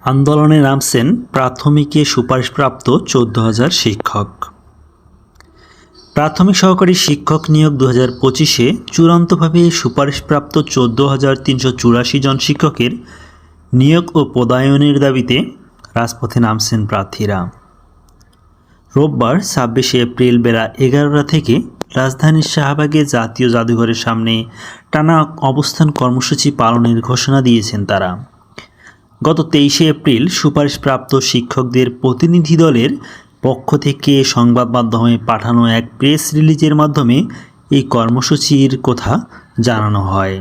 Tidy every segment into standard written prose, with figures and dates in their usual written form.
আন্দোলনে নামছেন প্রাথমিকে সুপারিশপ্রাপ্ত ১৪,০০০ শিক্ষক। প্রাথমিক সহকারী শিক্ষক নিয়োগ ২০২৫-এ চূড়ান্তভাবে সুপারিশপ্রাপ্ত ১৪,৩৮৪ জন শিক্ষকের নিয়োগ ও পদায়নের দাবিতে রাজপথে নামছেন প্রার্থীরা। রোববার ২৬শে এপ্রিল বেলা ১১টা থেকে রাজধানীর শাহবাগে জাতীয় জাদুঘরের সামনে টানা অবস্থান কর্মসূচি পালনের ঘোষণা দিয়েছেন তারা। গত ২৩শে এপ্রিল সুপারিশপ্রাপ্ত শিক্ষকদের প্রতিনিধি দলের পক্ষ থেকে সংবাদ মাধ্যমে পাঠানো এক প্রেস রিলিজের মাধ্যমে এই কর্মসূচির কথা জানানো হয়।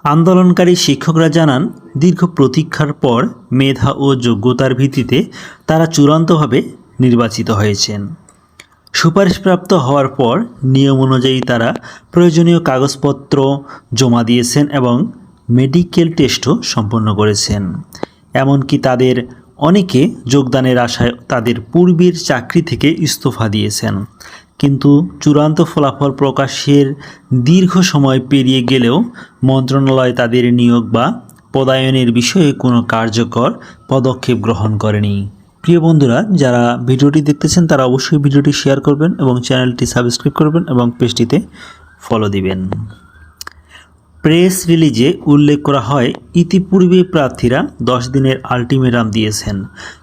আন্দোলনকারী শিক্ষকরা জানান, দীর্ঘ প্রতীক্ষার পর মেধা ও যোগ্যতার ভিত্তিতে তারা চূড়ান্তভাবে নির্বাচিত হয়েছেন। সুপারিশপ্রাপ্ত হওয়ার পর নিয়ম অনুযায়ী তারা প্রয়োজনীয় কাগজপত্র জমা দিয়েছেন এবং মেডিকেল টেস্টও সম্পন্ন করেছেন। এমনকি তাদের অনেকে যোগদানের আশায় তাদের পূর্বের চাকরি থেকে ইস্তফা দিয়েছেন। কিন্তু চূড়ান্ত ফলাফল প্রকাশের দীর্ঘ সময় পেরিয়ে গেলেও মন্ত্রণালয় তাদের নিয়োগ বা পদায়নের বিষয়ে কোনো কার্যকর পদক্ষেপ গ্রহণ করেনি। প্রিয় বন্ধুরা, যারা ভিডিওটি দেখতেছেন তারা অবশ্যই ভিডিওটি শেয়ার করবেন এবং চ্যানেলটি সাবস্ক্রাইব করবেন এবং পেজটিতে ফলো দিবেন। প্রেস রিলিজে উল্লেখ করা হয়, ইতিপূর্বে প্রার্থীরা ১০ দিনের আলটিমেটাম দিয়েছেন,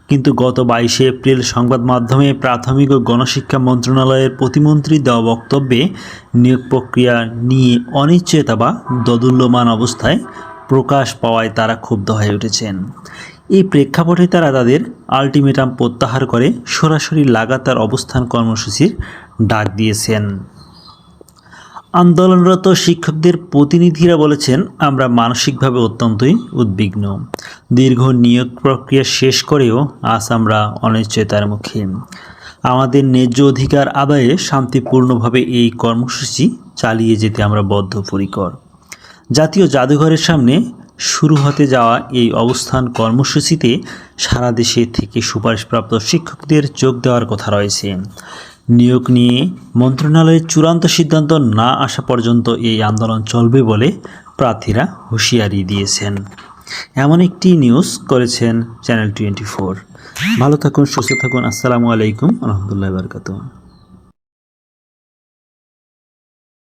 কিন্তু গত ২২শে এপ্রিল সংবাদ মাধ্যমে প্রাথমিক ও গণশিক্ষা মন্ত্রণালয়ের প্রতিমন্ত্রী দেওয়া বক্তব্যে নিয়োগ প্রক্রিয়া নিয়ে অনিশ্চয়তা বা দোদুল্যমান অবস্থায় প্রকাশ পাওয়ায় তারা ক্ষুব্ধ হয়ে উঠেছেন। এই প্রেক্ষাপটে তারা তাদের আলটিমেটাম প্রত্যাহার করে সরাসরি লাগাতার অবস্থান কর্মসূচির ডাক দিয়েছেন। আন্দোলনরত শিক্ষকদের প্রতিনিধিরা বলেছেন, আমরা মানসিকভাবে অত্যন্তই উদ্বিগ্ন। দীর্ঘ নিয়োগ প্রক্রিয়া শেষ করেও আজ আমরা অনিশ্চয়তার মুখে। আমাদের ন্যায্য অধিকার আদায়ে শান্তিপূর্ণভাবে এই কর্মসূচি চালিয়ে যেতে আমরা বদ্ধপরিকর। জাতীয় জাদুঘরের সামনে শুরু হতে যাওয়া এই অবস্থান কর্মসূচিতে সারা দেশে থেকে সুপারিশপ্রাপ্ত শিক্ষকদের যোগ দেওয়ার কথা রয়েছে। নিয়োগ নিয়ে মন্ত্রণালয়ের চূড়ান্ত সিদ্ধান্ত না আসা পর্যন্ত এই আন্দোলন চলবে বলে প্রার্থীরা হুঁশিয়ারি দিয়েছেন। এমন একটি নিউজ করেছেন চ্যানেল 24। ভালো থাকুন, সুস্থ থাকুন। আসসালামু আলাইকুম ওয়া রাহমাতুল্লাহি ওয়া বারাকাতুহু।